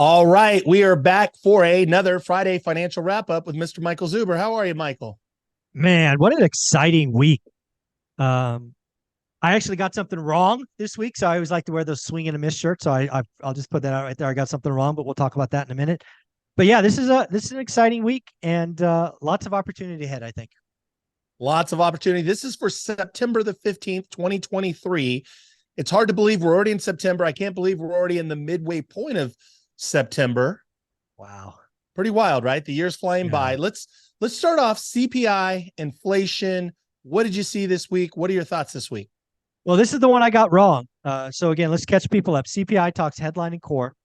All right, we are back for another Friday financial wrap up with Mr. Michael Zuber. How are you, Michael? Man, what an exciting week. Um, I actually got something wrong this week, so I always like to wear those swing and a miss shirts. So I'll just put that out right there. I got something wrong, but we'll talk about that in a minute. But yeah, this is an exciting week and lots of opportunity ahead, I think. Lots of opportunity. This is for September the 15th, 2023. It's hard to believe we're already in September. I can't believe we're already in the midway point of September. Wow. Pretty wild, right? The year's flying Yeah. by. Let's start off CPI, inflation. What did you see this week? What are your thoughts this week? Well, this is the one I got wrong. So again, let's catch people up. CPI talks headline and core.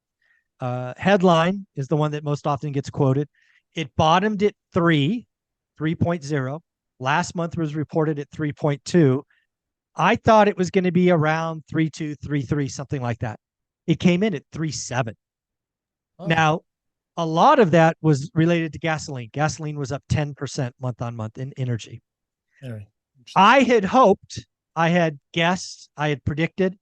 Headline is the one that most often gets quoted. It bottomed at 3.0. Last month was reported at 3.2. I thought it was going to be around 3.2, 3.3, something like that. It came in at 3.7. Oh, Now, a lot of that was related to gasoline. Gasoline was up 10% month on month in energy. anyway. I had hoped, I had guessed, I had predicted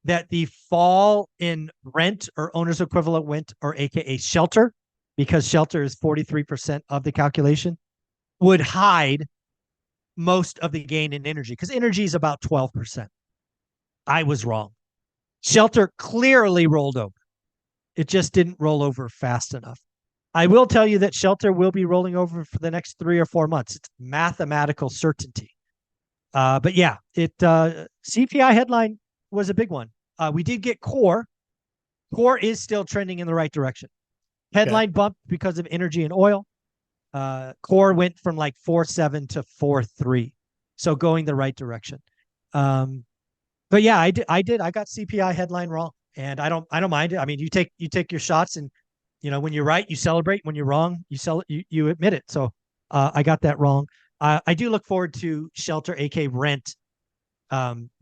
that the fall in rent or owner's equivalent rent, or AKA shelter, because shelter is 43% of the calculation, would hide most of the gain in energy because energy is about 12%. I was wrong. Shelter clearly rolled over. It just didn't roll over fast enough. I will tell you that shelter will be rolling over for the next 3 or 4 months. It's mathematical certainty. But yeah, it CPI headline was a big one. We did get core. Core is still trending in the right direction. Okay. Headline bumped because of energy and oil. Core went from like 4.7 to 4.3, so going the right direction. But yeah, I got CPI headline wrong, and I don't mind it. I mean, you take your shots, and when you're right, you celebrate. When you're wrong, you admit it. So I got that wrong. I do look forward to shelter, aka rent,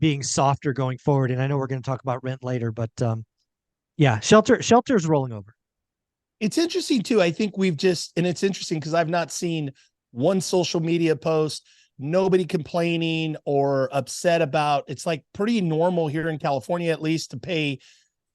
being softer going forward. And I know we're going to talk about rent later, but yeah, shelter is rolling over. It's interesting too. I think and it's interesting because I've not seen one social media post, nobody complaining or upset about. It's like pretty normal here in California, at least, to pay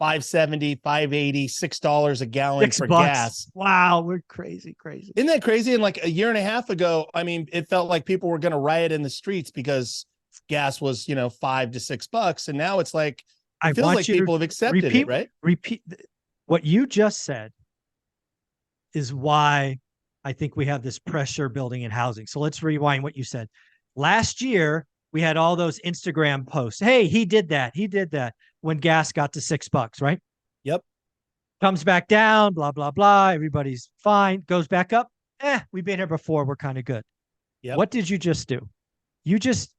5.70, 5.80, $6 a gallon Six for bucks. gas. Wow, we're crazy, crazy. Isn't that crazy? And like a year and a half ago, I mean, it felt like people were going to riot in the streets because gas was, $5 to $6. And now it's like, I it feels want like you to people have accepted it, repeat right? repeat what you just said is why I think we have this pressure building in housing. So let's rewind what you said. Last year, we had all those Instagram posts. Hey, he did that. He did that when gas got to $6, right? Yep. Comes back down, blah, blah, blah. Everybody's fine. Goes back up. We've been here before. We're kind of good. Yep. What did you just do? You just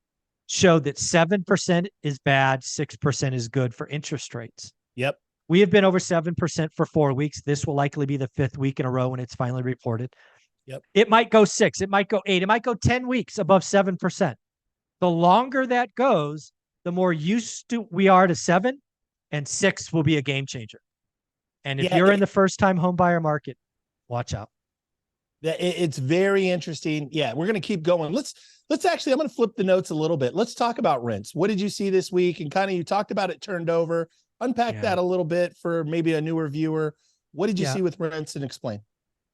showed that 7% is bad, 6% is good for interest rates. Yep. We have been over 7% for 4 weeks. This will likely be the fifth week in a row when it's finally reported. Yep. It might go 6, it might go 8, it might go 10 weeks above 7%. The longer that goes, the more used to we are to 7, and 6 will be a game changer. And if Yeah. you're in the first time home buyer market, watch out. It's very interesting. Yeah, we're going to keep going. Let's actually, I'm going to flip the notes a little bit. Let's talk about rents. What did you see this week? And kind of, you talked about it turned over. Unpack Yeah. that a little bit for maybe a newer viewer. What did you Yeah. see with rents, and explain?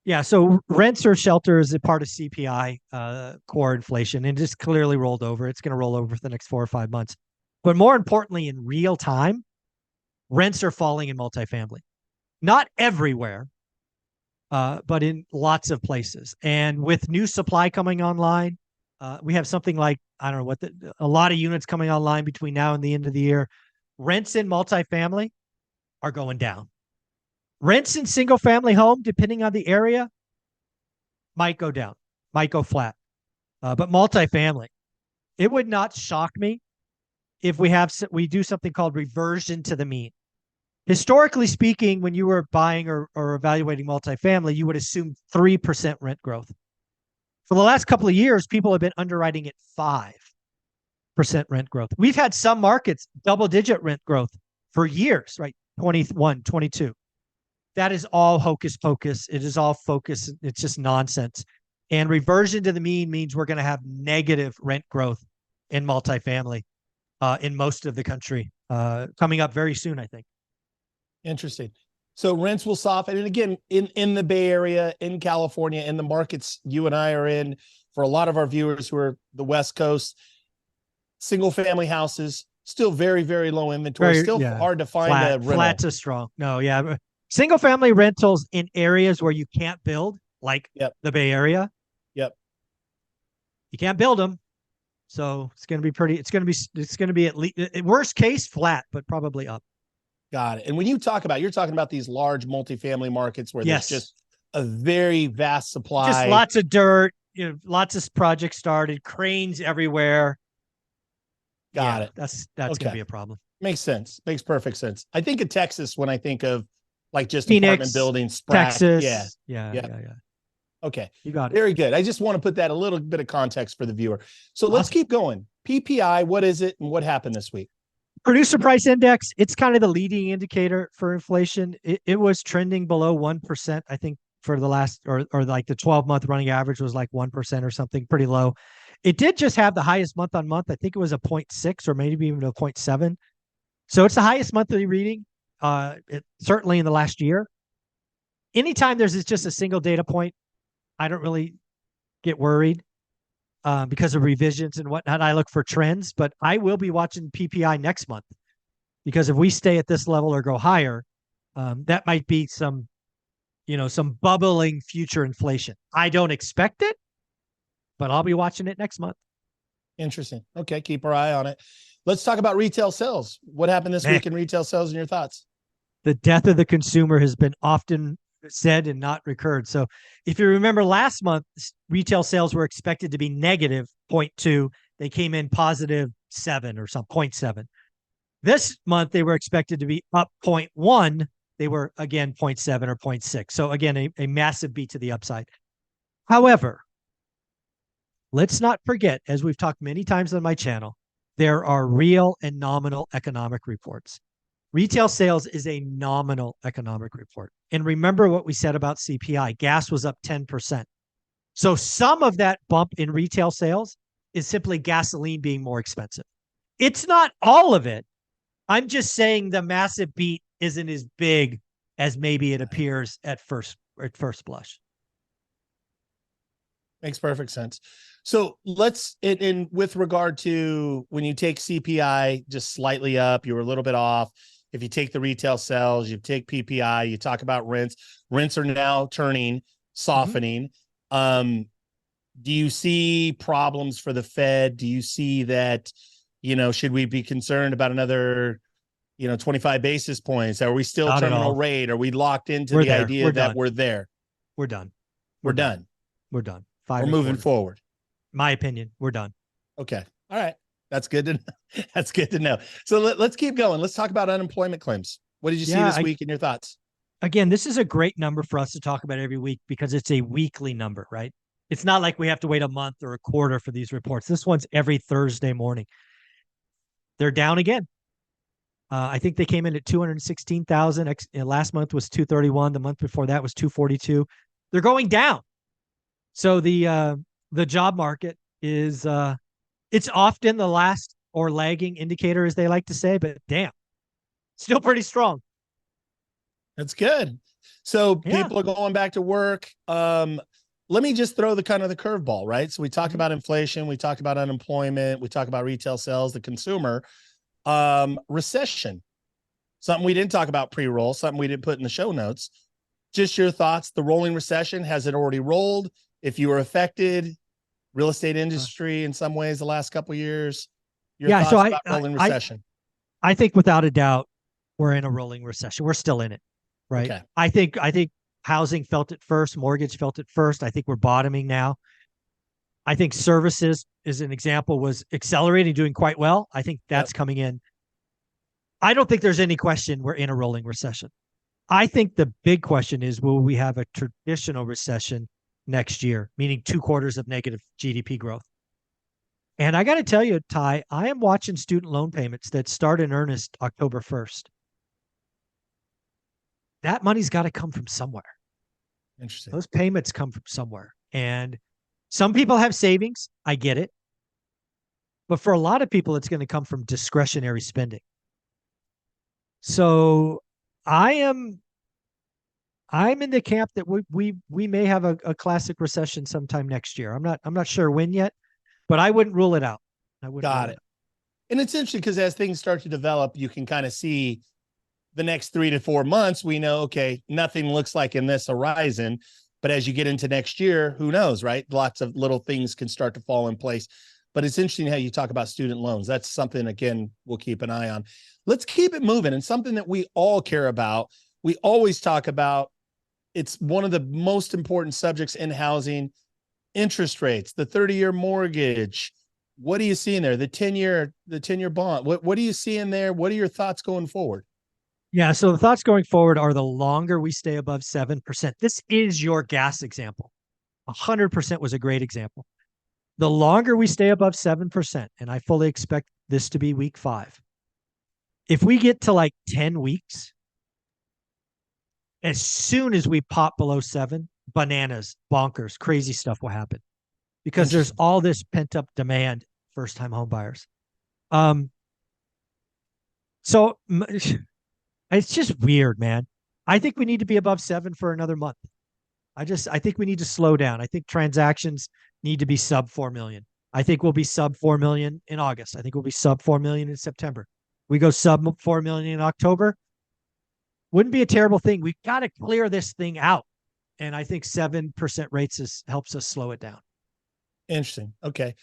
Yeah. So rents or shelter is a part of CPI, core inflation, and just clearly rolled over. It's going to roll over for the next 4 or 5 months. But more importantly, in real time, rents are falling in multifamily. Not everywhere, but in lots of places. And with new supply coming online, we have something like, I don't know a lot of units coming online between now and the end of the year. Rents in multifamily are going down. Rents in single family home, depending on the area, might go down, might go flat. But multifamily, it would not shock me if we do something called reversion to the mean. Historically speaking, when you were buying or evaluating multifamily, you would assume 3% rent growth. For the last couple of years, people have been underwriting at 5% rent growth. We've had some markets double-digit rent growth for years, right? 21, 22. That is all hocus pocus. It is all focus. It's just nonsense. And reversion to the mean means we're going to have negative rent growth in multifamily in most of the country coming up very soon, I think. Interesting. So rents will soften. And again, in the Bay Area, in California, in the markets you and I are in, for a lot of our viewers who are the West Coast, single family houses, still very, very low inventory, Very, still yeah. hard to find a Flats rental. is strong. No, yeah. Single family rentals in areas where you can't build, like Yep. the Bay Area, Yep. you can't build them. So it's going to be it's going to be at least worst case flat, but probably up. Got it. And when you talk about, you're talking about these large multifamily markets where there's Yes. just a very vast supply. Just lots of dirt, lots of projects started, cranes everywhere. Got it. That's Okay. going to be a problem. Makes sense. Makes perfect sense. I think of Texas when I think of like just Phoenix, apartment buildings, Texas. Yeah. Okay. You got it. Very good. I just want to put that a little bit of context for the viewer. So let's keep going. PPI, what is it and what happened this week? Producer price index, it's kind of the leading indicator for inflation. It was trending below 1%, I think, for the last, or like the 12-month running average was like 1% or something, pretty low. It did just have the highest month on month. I think it was a 0.6 or maybe even a 0.7. So it's the highest monthly reading, certainly in the last year. Anytime there's just a single data point, I don't really get worried because of revisions and whatnot. I look for trends, but I will be watching PPI next month because if we stay at this level or go higher, that might be some bubbling future inflation. I don't expect it, but I'll be watching it next month. Interesting. Okay, keep our eye on it. Let's talk about retail sales. What happened this week in retail sales and your thoughts? The death of the consumer has been often said and not recurred. So if you remember last month, retail sales were expected to be negative 0.2. They came in positive 7 or some 0.7. This month, they were expected to be up 0.1. They were, again, 0.7 or 0.6. So again, a massive beat to the upside. However, let's not forget, as we've talked many times on my channel, there are real and nominal economic reports. Retail sales is a nominal economic report. And remember what we said about CPI. Gas was up 10%. So some of that bump in retail sales is simply gasoline being more expensive. It's not all of it. I'm just saying the massive beat isn't as big as maybe it appears at first blush. Makes perfect sense. So let's, in with regard to when you take CPI just slightly up, you were a little bit off. If you take the retail sales, you take PPI, you talk about rents. Rents are now turning, softening. Mm-hmm. Do you see problems for the Fed? Do you see that, should we be concerned about another, 25 basis points? Are we still Not terminal rate? Are we locked into the idea that we're there? We're done. We're done. We're done. We're moving forward. My opinion, we're done. Okay. All right. That's good to know. So let's keep going. Let's talk about unemployment claims. What did you see this week and your thoughts? Again, this is a great number for us to talk about every week because it's a weekly number, right? It's not like we have to wait a month or a quarter for these reports. This one's every Thursday morning. They're down again. I think they came in at 216,000. Last month was 231. The month before that was 242. They're going down. So the job market is it's often the last or lagging indicator, as they like to say, but damn, still pretty strong. That's good. So people are going back to work. Let me just throw the kind of the curveball, right? So we talked about inflation, we talked about unemployment, we talked about retail sales, the consumer, recession, something we didn't talk about pre-roll, something we didn't put in the show notes. Just your thoughts. The rolling recession, has it already rolled? If you were affected, real estate industry in some ways the last couple of years, your thoughts about rolling recession? I think without a doubt, we're in a rolling recession. We're still in it, right? Okay. I think housing felt it first, mortgage felt it first. I think we're bottoming now. I think services, as an example, was accelerating, doing quite well. I think that's coming in. I don't think there's any question we're in a rolling recession. I think the big question is, will we have a traditional recession next year, meaning 2 quarters of negative GDP growth? And I got to tell you, Ty, I am watching student loan payments that start in earnest October 1st. That money's got to come from somewhere. Interesting. Those payments come from somewhere. And some people have savings. I get it. But for a lot of people, it's going to come from discretionary spending. So I am I'm in the camp that we may have a classic recession sometime next year. I'm not sure when yet, but I wouldn't rule it out. I wouldn't rule Got it it. out. And it's interesting because as things start to develop, you can kind of see the next 3 to 4 months. We know, okay, nothing looks like in this horizon. But as you get into next year, who knows, right? Lots of little things can start to fall in place. But it's interesting how you talk about student loans. That's something, again, we'll keep an eye on. Let's keep it moving. And something that we all care about, we always talk about, it's one of the most important subjects in housing: interest rates, the 30-year mortgage. What do you see in there? The 10-year bond. What do you see in there? What are your thoughts going forward? Yeah. So the thoughts going forward are the longer we stay above 7%. This is your gas example. 100% was a great example. The longer we stay above 7%, and I fully expect this to be week 5. If we get to like 10 weeks, as soon as we pop below 7, bananas, bonkers, crazy stuff will happen because there's all this pent up demand, first time home buyers. So it's just weird, man. I think we need to be above 7 for another month. I think we need to slow down. I think transactions need to be sub 4 million. I think we'll be sub 4 million in August. I think we'll be sub 4 million in September. We go sub 4 million in October. Wouldn't be a terrible thing. We've got to clear this thing out. And I think 7% rates helps us slow it down. Interesting. Okay.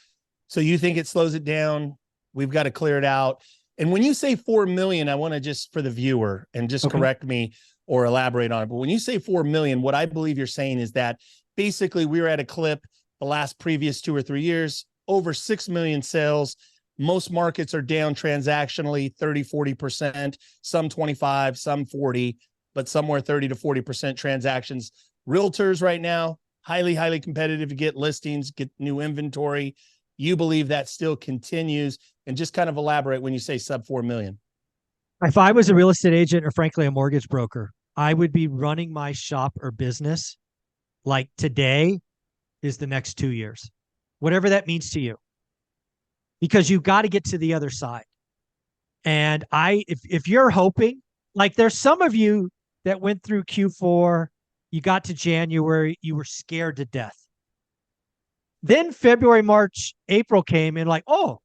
So you think it slows it down? We've got to clear it out. And when you say 4 million, I want to just, for the viewer, and just correct me or elaborate on it. But when you say 4 million, what I believe you're saying is that basically we were at a clip the last previous 2 or 3 years, over 6 million sales. Most markets are down transactionally 30, 40%, some 25, some 40, but somewhere 30 to 40% transactions. Realtors right now, highly, highly competitive to get listings, get new inventory. You believe that still continues? And just kind of elaborate when you say sub 4 million. If I was a real estate agent or frankly a mortgage broker, I would be running my shop or business like today is the next 2 years, whatever that means to you, because you've got to get to the other side. And if you're hoping, like there's some of you that went through Q4, you got to January, you were scared to death. Then February, March, April came and like, oh,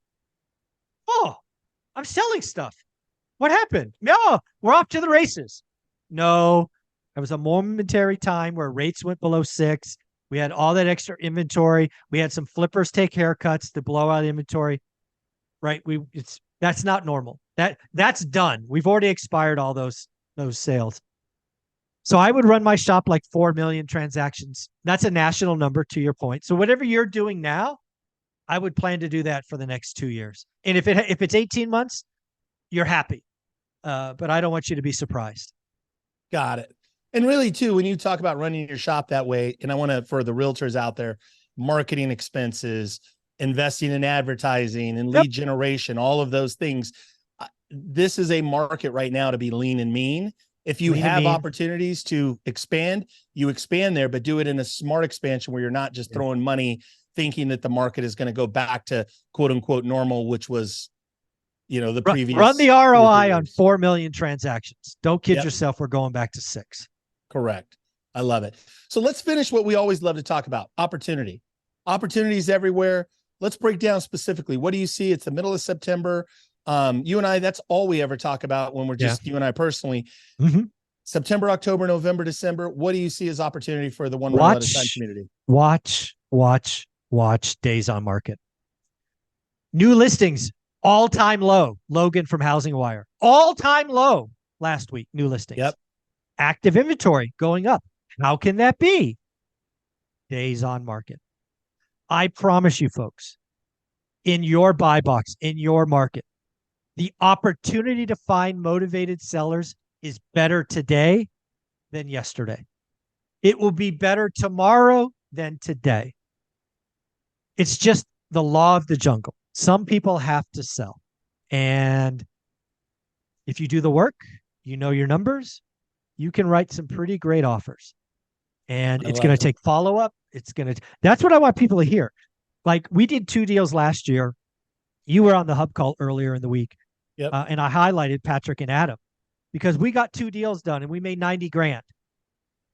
I'm selling stuff. What happened? No, we're off to the races. No, it was a momentary time where rates went below 6. We had all that extra inventory. We had some flippers take haircuts to blow out inventory. Right? That's not normal. That's done. We've already expired all those sales. So I would run my shop like 4 million transactions. That's a national number, to your point. So whatever you're doing now, I would plan to do that for the next 2 years. And if it's 18 months, you're happy. But I don't want you to be surprised. Got it. And really, too, when you talk about running your shop that way, and I want to, for the realtors out there, marketing expenses, investing in advertising and lead generation, all of those things. This is a market right now to be lean and mean. If you have opportunities to expand, you expand there, but do it in a smart expansion where you're not just throwing money thinking that the market is going to go back to quote unquote normal, which was, the previous. Run the ROI on 4 million transactions. Don't kid yourself. We're going back to 6. Correct. I love it. So let's finish what we always love to talk about: opportunity. Opportunities everywhere. Let's break down specifically. What do you see? It's the middle of September. You and I, that's all we ever talk about when we're just you and I personally. Mm-hmm. September, October, November, December. What do you see as opportunity for the one rental at a time community? Watch days on market. New listings, all-time low. Logan from Housing Wire. All-time low last week, new listings. Yep. Active inventory going up. How can that be? Days on market. I promise you, folks, in your buy box, in your market, the opportunity to find motivated sellers is better today than yesterday. It will be better tomorrow than today. It's just the law of the jungle. Some people have to sell. And if you do the work, you know your numbers, you can write some pretty great offers. And it's going to take follow-up. That's what I want people to hear. Like, we did 2 deals last year. You were on the hub call earlier in the week. Yep. And I highlighted Patrick and Adam because we got 2 deals done and we made 90 grand.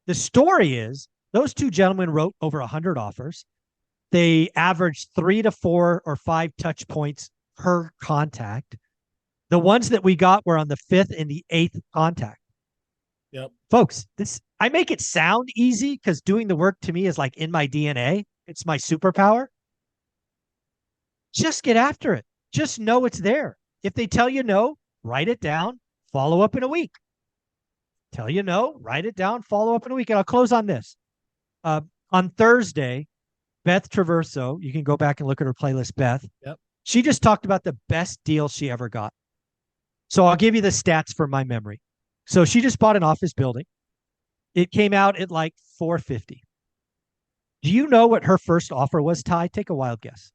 The story is those two gentlemen wrote over 100 offers. They averaged 3 to 4 or 5 touch points per contact. The ones that we got were on the 5th and the 8th contact. Yep. Folks, I make it sound easy because doing the work to me is like in my DNA. It's my superpower. Just get after it. Just know it's there. If they tell you no, write it down, follow up in a week. Tell you no, write it down, follow up in a week. And I'll close on this. On Thursday, Beth Traverso, you can go back and look at her playlist, Beth. Yep. She just talked about the best deal she ever got. So I'll give you the stats from my memory. So she just bought an office building. It came out at like $450. Do you know what her first offer was, Ty? Take a wild guess.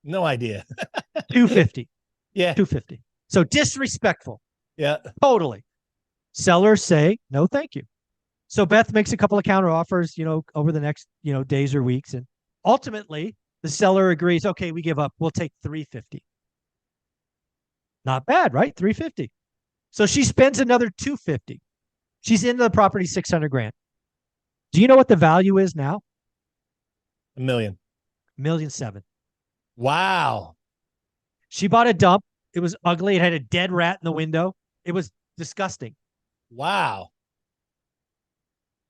No idea. $250. Yeah. $250. So disrespectful. Yeah. Totally. Sellers say, no, thank you. So Beth makes a couple of counter offers, over the next, days or weeks. And ultimately the seller agrees, okay, we give up. We'll take $350. Not bad, right? $350. So she spends another $250. She's into the property $600,000. Do you know what the value is now? $1 million. $1.7 million. Wow. She bought a dump. It was ugly. It had a dead rat in the window. It was disgusting. Wow.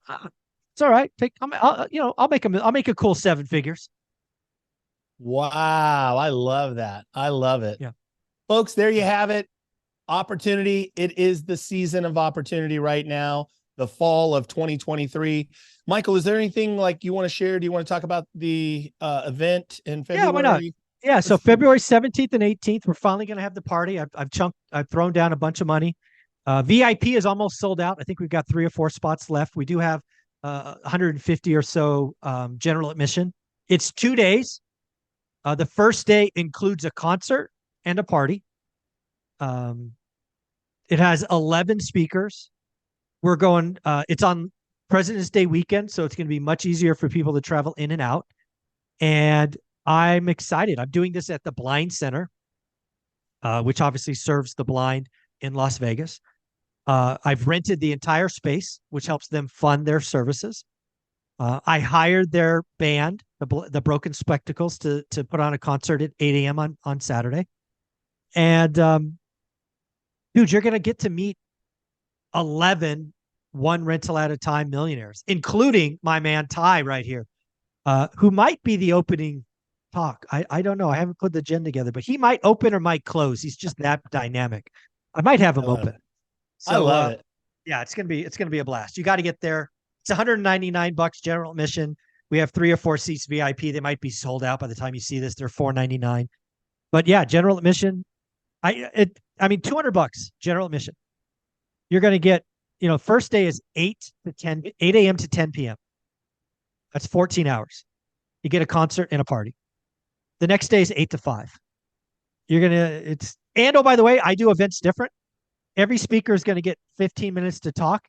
It's all right. I'll make a cool 7 figures. Wow. I love that. I love it. Yeah. Folks, there you have it. Opportunity. It is the season of opportunity right now, the fall of 2023. Michael, is there anything like you want to share? Do you want to talk about the event in February? Yeah, why not? Yeah, so February 17th and 18th, we're finally going to have the party. I've thrown down a bunch of money. VIP is almost sold out. I think we've got 3 or 4 spots left. We do have 150 or so general admission. It's 2 days. The first day includes a concert and a party. It has 11 speakers. We're going, it's on President's Day weekend, so it's going to be much easier for people to travel in and out. And I'm excited. I'm doing this at the Blind Center, which obviously serves the blind in Las Vegas. I've rented the entire space, which helps them fund their services. I hired their band, the Broken Spectacles, to put on a concert at 8 a.m. on Saturday. And dude, you're going to get to meet 11 one rental at a time millionaires, including my man Ty right here, who might be the opening talk. I don't know. I haven't put the gen together, but he might open or might close. He's just that dynamic. I might have him open. So, I love it. Yeah, it's gonna be a blast. You got to get there. It's $199 general admission. We have 3 or 4 seats VIP. They might be sold out by the time you see this. They're $499. But yeah, general admission. $200 general admission. You're going to get, first day is 8 a.m. to 10 p.m. That's 14 hours. You get a concert and a party. The next day is 8 to 5. Oh, by the way, I do events different. Every speaker is going to get 15 minutes to talk.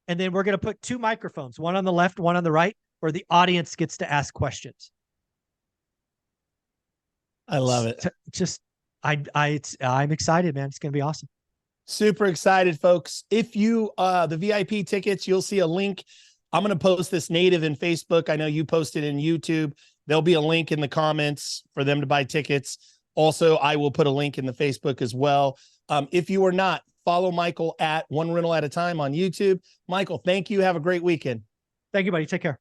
And then we're going to put 2 microphones, one on the left, one on the right, where the audience gets to ask questions. I love it. I'm excited, man. It's going to be awesome. Super excited, folks. If you, the VIP tickets, you'll see a link. I'm going to post this native in Facebook. I know you posted in YouTube. There'll be a link in the comments for them to buy tickets. Also, I will put a link in the Facebook as well. If you are not, follow Michael at One Rental at a Time on YouTube. Michael, thank you. Have a great weekend. Thank you, buddy. Take care.